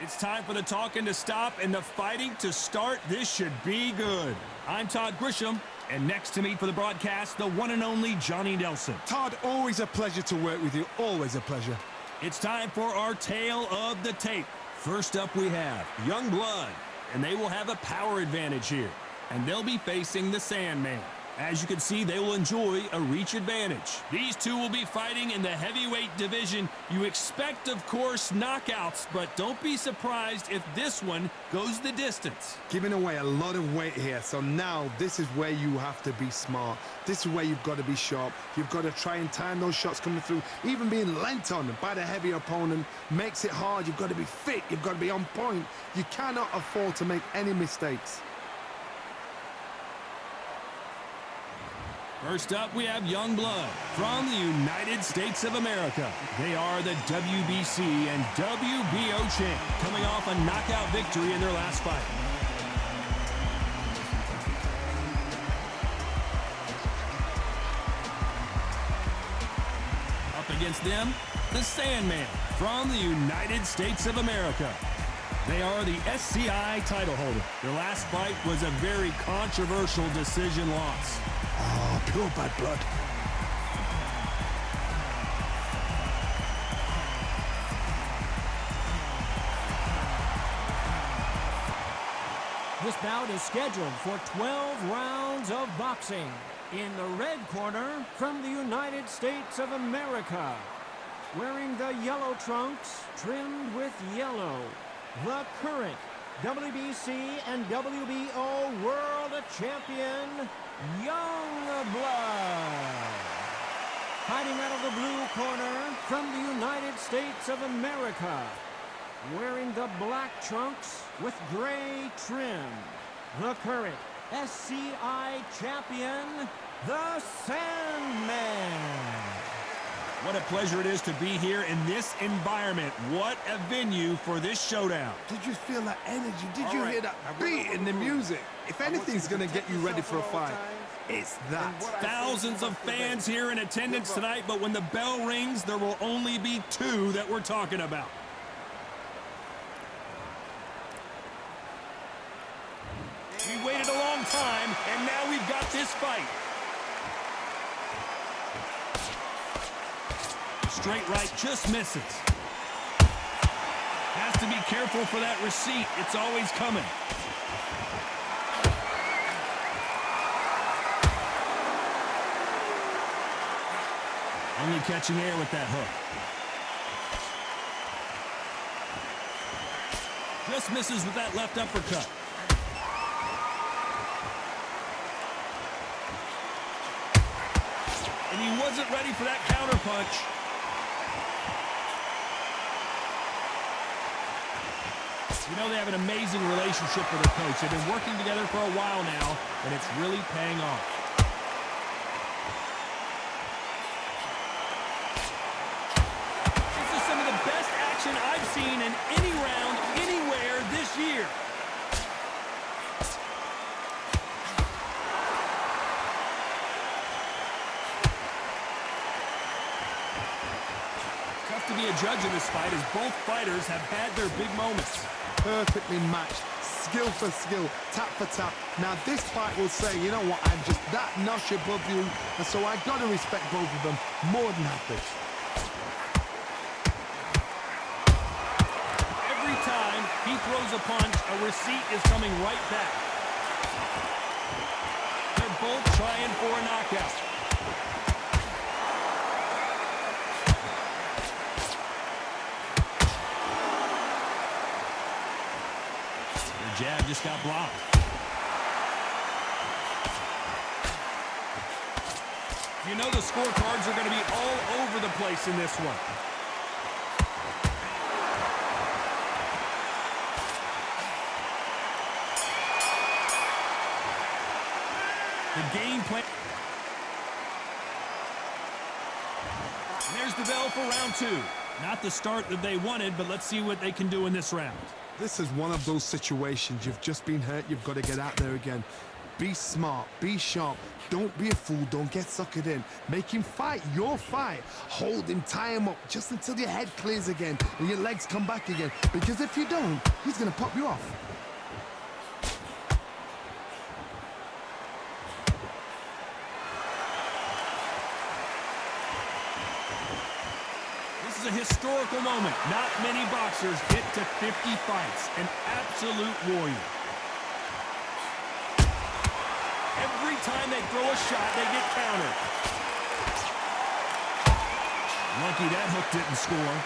It's time for the talking to stop and the fighting to start. This should be good. I'm Todd Grisham, and next to me for the broadcast, the one and only Johnny Nelson. Todd, always a pleasure to work with you. Always a pleasure. It's time for our tale of the tape. First up, we have Young Blood, and they will have a power advantage here, and they'll be facing the Sandman. As you can see, they will enjoy a reach advantage. These two will be fighting in the heavyweight division. You expect, of course, knockouts, but don't be surprised if this one goes the distance. Giving away a lot of weight here, so now this is where you have to be smart. This is where you've got to be sharp. You've got to try and time those shots coming through. Even being lent on by the heavier opponent makes it hard. You've got to be fit. You've got to be on point. You cannot afford to make any mistakes. First up, we have Young Blood from the United States of America. They are the WBC and WBO champ, coming off a knockout victory in their last fight. Up against them, the Sandman from the United States of America. They are the SCI title holder. Their last fight was a very controversial decision loss. Oh, pure bad blood. This bout is scheduled for 12 rounds of boxing. In the red corner, from the United States of America, wearing the yellow trunks trimmed with yellow, the current WBC and WBO World Champion, Young Blood. Fighting out of the blue corner, from the United States of America, wearing the black trunks with gray trim, the current SCI champion, the Sandman. What a pleasure it is to be here in this environment. What a venue for this showdown. Did you feel that energy? Did you hear that beat in the music? If anything's going to get you ready for a fight, it's that. Thousands of fans here in attendance tonight, but when the bell rings, there will only be two that we're talking about. We waited a long time, and now we've got this fight. Straight right just misses. Has to be careful for that receipt. It's always coming. Only catching air with that hook. Just misses with that left uppercut. And he wasn't ready for that counter punch. You know, they have an amazing relationship with their coach. They've been working together for a while now, and it's really paying off. This is some of the best action I've seen in any round, anywhere this year. Tough to be a judge in this fight, as both fighters have had their big moments. Perfectly matched, skill for skill, tap for tap. Now this fight will say, you know what, I'm just that notch above you, and so I got to respect both of them more than happy. Every time he throws a punch, a receipt is coming right back. They're both trying for a knockout. Jab just got blocked. You know the scorecards are going to be all over the place in this one. The game plan. And there's the bell for round two. Not the start that they wanted, but let's see what they can do in this round. This is one of those situations. You've just been hurt. You've got to get out there again. Be smart, be sharp. Don't be a fool, don't get suckered in. Make him fight your fight. Hold him, tie him up just until your head clears again and your legs come back again. Because if you don't, he's going to pop you off. This is a historical moment. Not many boxers get to 50 fights. An absolute warrior. Every time they throw a shot, they get countered. Lucky that hook didn't score.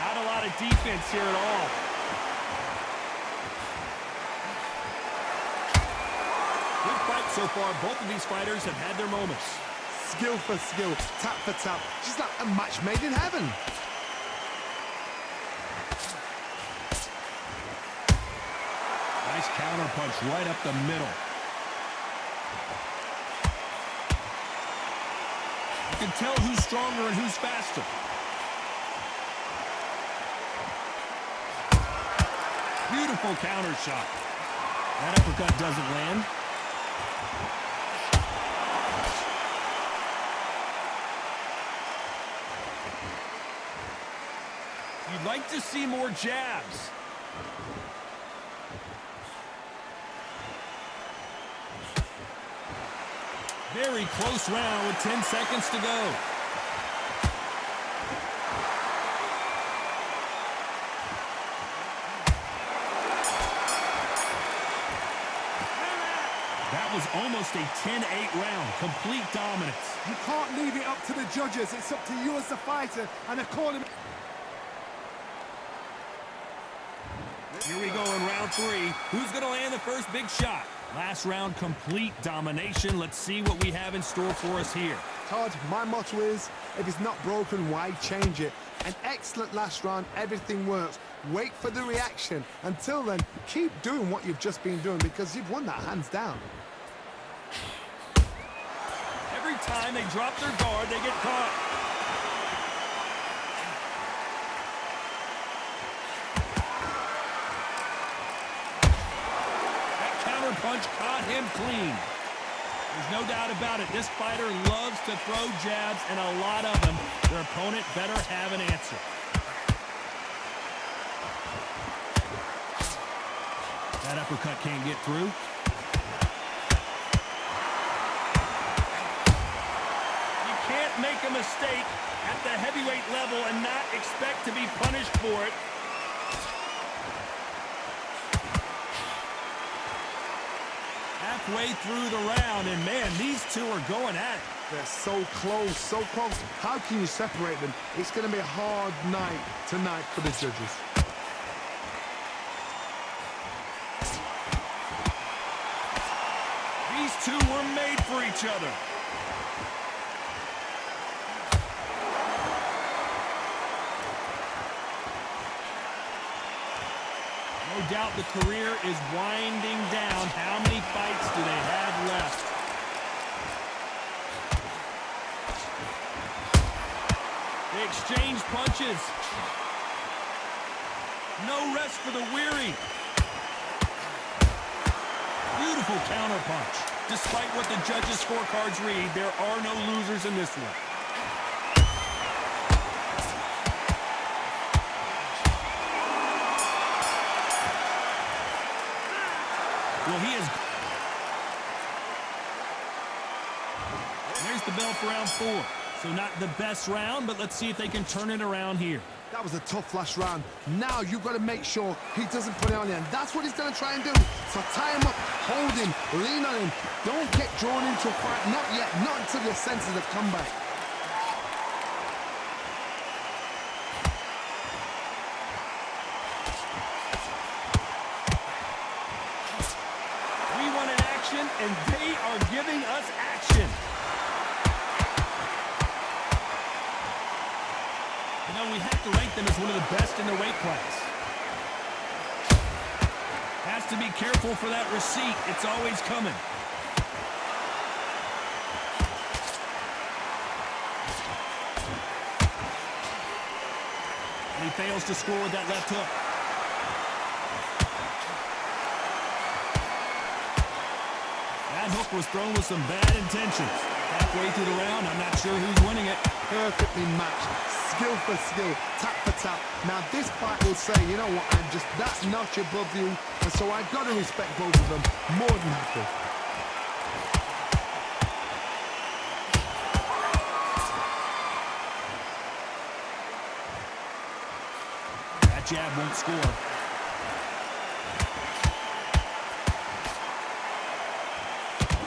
Not a lot of defense here at all. Good fight so far. Both of these fighters have had their moments. Skill for skill, tap for tap. Just like a match made in heaven. Nice counter punch right up the middle. You can tell who's stronger and who's faster. Beautiful counter shot. That uppercut doesn't land. You'd like to see more jabs. Very close round with 10 seconds to go. That was almost a 10-8 round. Complete dominance. You can't leave it up to the judges. It's up to you as the fighter and a corner. Here we go in round 3. Who's going to land the first big shot? Last round, complete domination. Let's see what we have in store for us here. Todd, my motto is, if it's not broken, why change it? An excellent last round, everything works. Wait for the reaction. Until then, keep doing what you've just been doing because you've won that hands down. Every time they drop their guard, they get caught. Punch caught him clean. There's no doubt about it. This fighter loves to throw jabs, and a lot of them. Their opponent better have an answer. That uppercut can't get through. You can't make a mistake at the heavyweight level and not expect to be punished for it. Halfway through the round, and man, these two are going at it. They're so close, so close. How can you separate them? It's going to be a hard night tonight for the judges. These two were made for each other. No doubt the career is winding down. How many fights do they have left? They exchange punches. No rest for the weary. Beautiful counter punch. Despite what the judges' scorecards read, there are no losers in this one. Well, he is. There's the bell for round 4. So not the best round, but let's see if they can turn it around here. That was a tough last round. Now you've got to make sure he doesn't put it on you, and that's what he's going to try and do. So tie him up, hold him, lean on him. Don't get drawn into a fight. Not yet. Not until your senses have come back. 3-1 in action, and they are giving us action. You know, we have to rank them as one of the best in their weight class. Has to be careful for that receipt. It's always coming. fails to score with that left hook. That hook was thrown with some bad intentions. Halfway through the round, I'm not sure who's winning it. Perfectly matched, skill for skill, tap for tap. Now this fight will say, you know what, I'm just that notch above you, and so I've got to respect both of them more than happy. That jab won't score.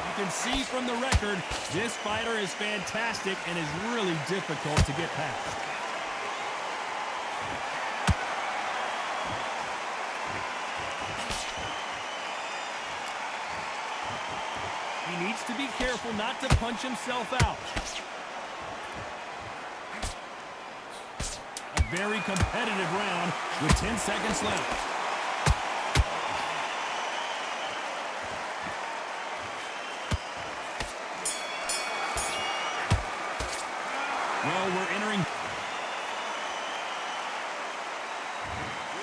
You can see from the record, this fighter is fantastic and is really difficult to get past. He needs to be careful not to punch himself out. A very competitive round with 10 seconds left. Well, we're entering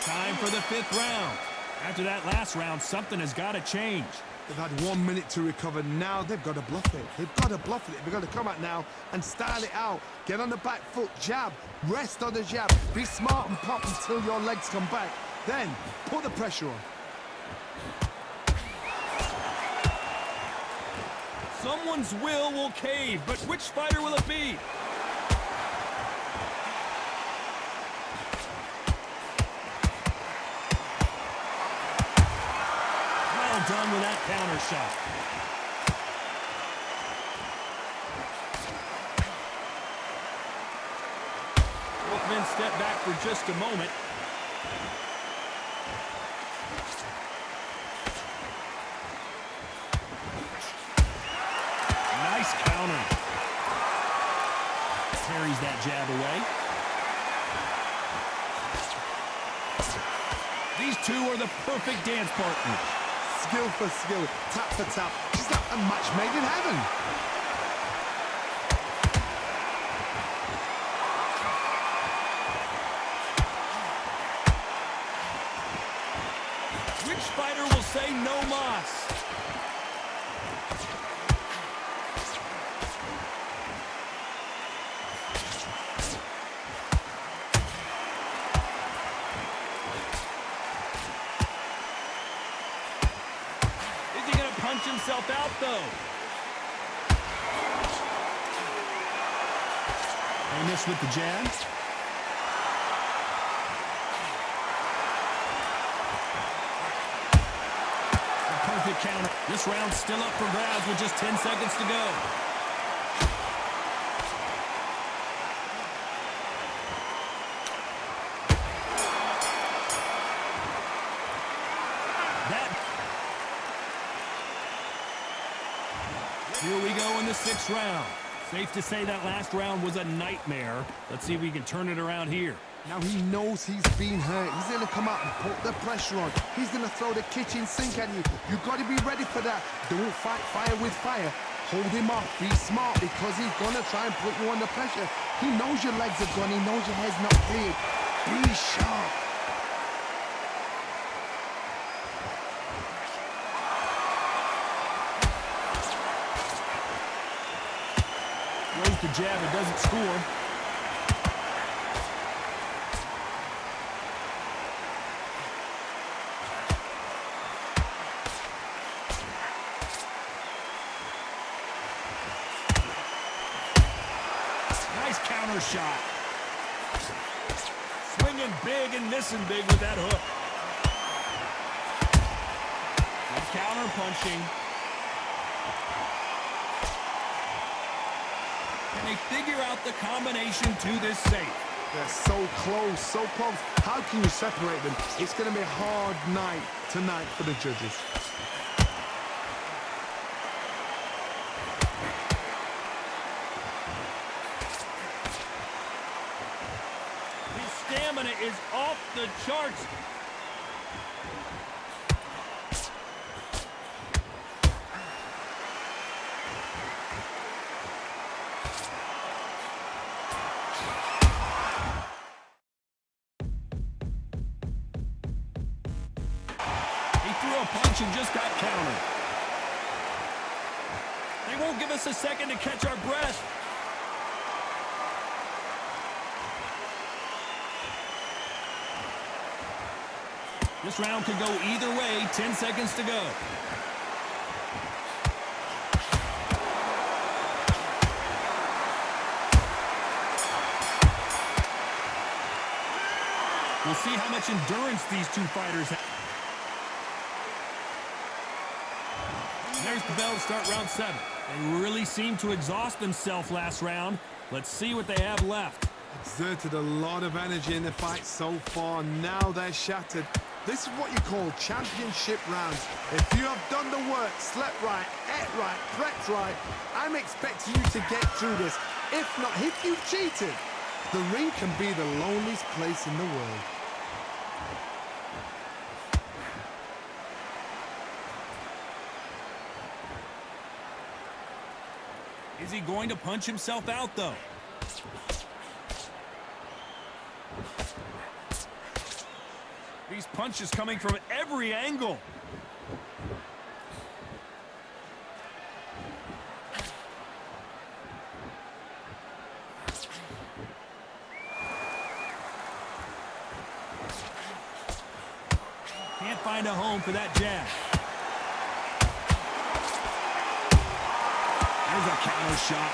time for the 5th round. After that last round, something has got to change. They've had 1 minute to recover. Now they've got to bluff it. They've got to bluff it. They've got to come out now and style it out. Get on the back foot, jab, rest on the jab. Be smart and pop until your legs come back. Then put the pressure on. Someone's will cave, but which fighter will it be? Done with that counter shot. Both men step back for just a moment. Nice counter. Carries that jab away. These two are the perfect dance partners. Skill for skill, tap for tap, just like a match made in heaven. Which fighter will say no mas? Punch himself out, though. They miss with the jab. A perfect counter. This round's still up for grabs with just 10 seconds to go. Here we go in the 6th round. Safe to say that last round was a nightmare. Let's see if we can turn it around here. Now he knows he's been hurt. He's going to come out and put the pressure on. He's going to throw the kitchen sink at you. You've got to be ready for that. Don't fight fire with fire. Hold him off. Be smart because he's going to try and put you under pressure. He knows your legs are gone. He knows your head's not cleared. Be sharp. Throws the jab, it doesn't score. Nice counter shot. Swinging big and missing big with that hook. Good counter punching. Can they figure out the combination to this safe? They're so close, so close. How can you separate them? It's going to be a hard night tonight for the judges. His stamina is off the charts. throw a punch and just got countered. They won't give us a second to catch our breath. This round could go either way. 10 seconds to go. We'll see how much endurance these two fighters have. There's the bell to start round 7. They really seemed to exhaust themselves last round. Let's see what they have left. Exerted a lot of energy in the fight so far. Now they're shattered. This is what you call championship rounds. If you have done the work, slept right, ate right, prepped right, I'm expecting you to get through this. If not, if you've cheated, the ring can be the loneliest place in the world. Is he going to punch himself out, though? These punches coming from every angle. Can't find a home for that jab. There's a counter shot.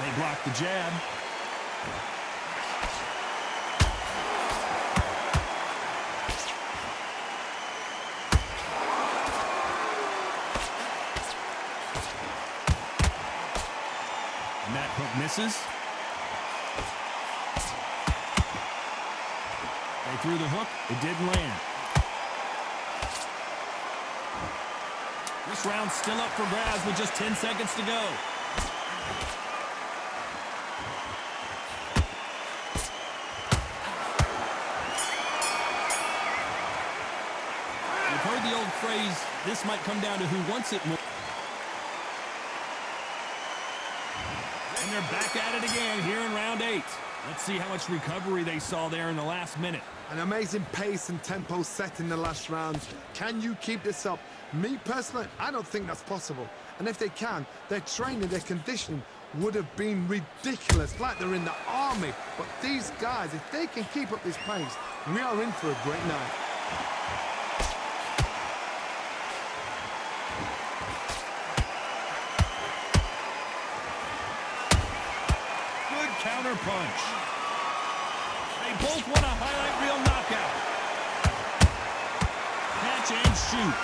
They blocked the jab. And that hook misses. They threw the hook. It didn't land. This round's still up for grabs with just 10 seconds to go. You've heard the old phrase, this might come down to who wants it more. And they're back at it again here in round 8. Let's see how much recovery they saw there in the last minute. An amazing pace and tempo set in the last round. Can you keep this up? Me personally, I don't think that's possible. And if they can, their training, their conditioning would have been ridiculous, like they're in the army. But these guys, if they can keep up this pace, we are in for a great night. Counter punch. They both want a highlight reel knockout. Catch and shoot.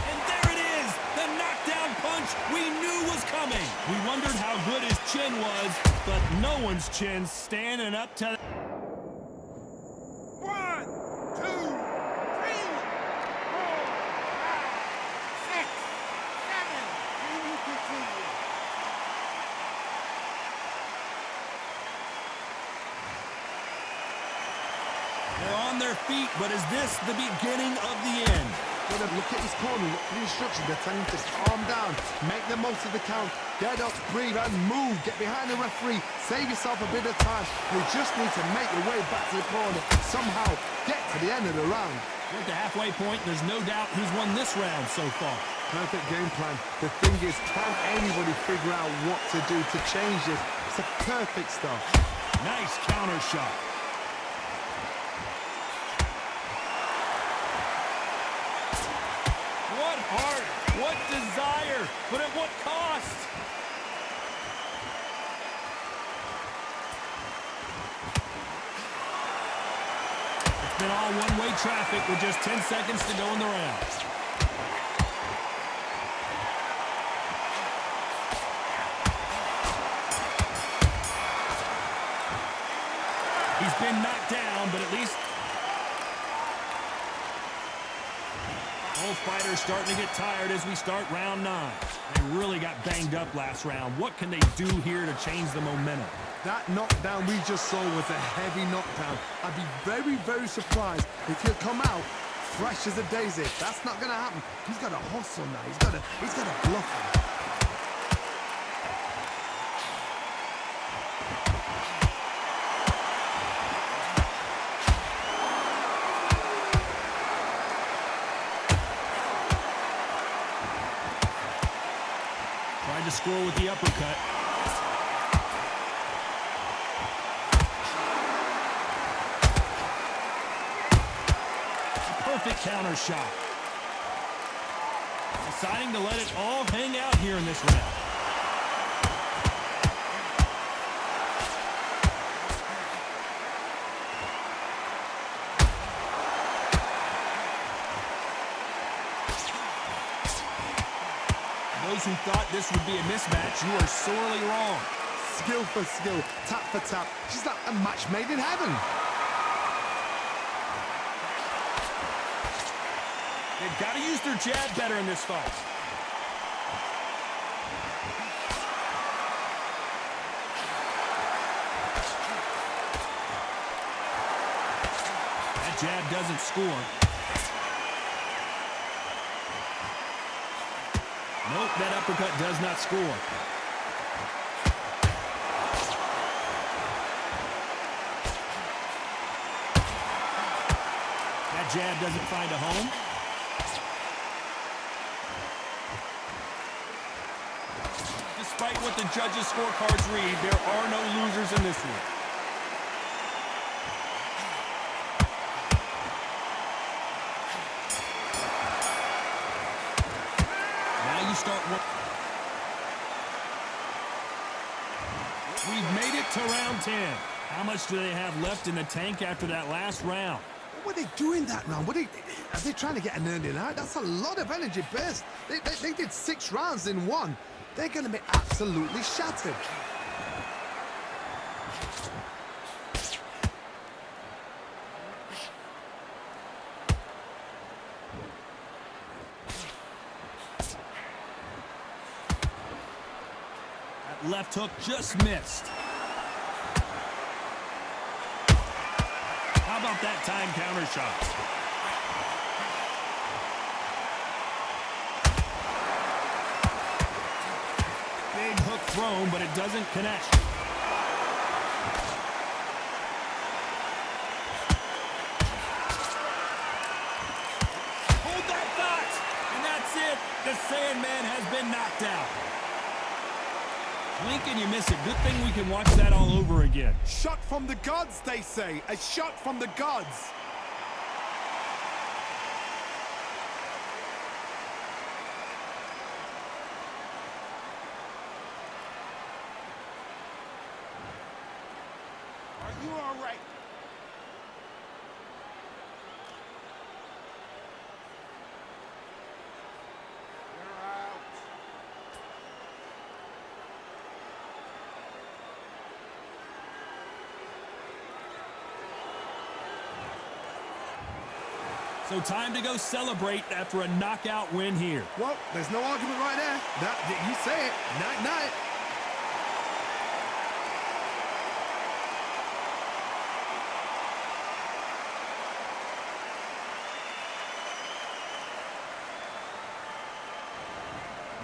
And there it is, the knockdown punch we knew was coming. We wondered how good his chin was, but no one's chin's standing up to... 1, 2, 3, 4, 5, 6, 7. They're on their feet, but is this the beginning of the end? Look at his corner, look at the instructions. They're telling him to calm down, make the most of the count, get up, breathe, and move. Get behind the referee, save yourself a bit of time. You just need to make your way back to the corner. Somehow, get to the end of the round. We're at the halfway point. There's no doubt who's won this round so far. Perfect game plan. The thing is, can anybody figure out what to do to change this? It's a perfect start. Nice counter shot. What heart, what desire, but at what cost? It's been all one-way traffic with just 10 seconds to go in the round. He's been knocked down, but at least... Both fighters starting to get tired as we start round 9. They really got banged up last round. What can they do here to change the momentum? That knockdown we just saw was a heavy knockdown. I'd be very, very surprised if he'll come out fresh as a daisy. That's not going to happen. He's got to hustle now. He's got to bluff him. Tried to score with the uppercut. Perfect counter shot. Deciding to let it all hang out here in this round. Those who thought this would be a mismatch, you are sorely wrong. Skill for skill, tap for tap. She's like a match made in heaven. They've got to use their jab better in this fight. That jab doesn't score. Nope, that uppercut does not score. That jab doesn't find a home. Despite what the judges' scorecards read, there are no losers in this one. Now you start. We've made it to round 10. How much do they have left in the tank after that last round? What are they doing that round? Are they trying to get an earning out? That's a lot of energy burst. They did 6 rounds in one. They're going to be absolutely shattered. That left hook just missed. How about that time counter shot? Big hook thrown, but it doesn't connect. Hold that thought, and that's it. The Sandman has been knocked out. Blink and you miss it. Good thing we can watch that all over again. Shot from the gods, they say. A shot from the gods. Are you all right? You're out. So time to go celebrate after a knockout win here. Well, there's no argument right there. You say it. Night-night.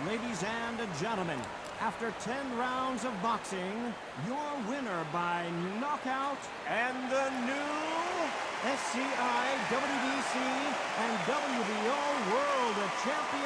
Ladies and gentlemen, after 10 rounds of boxing, your winner by knockout and the new SCI, WBC, and WBO World Champion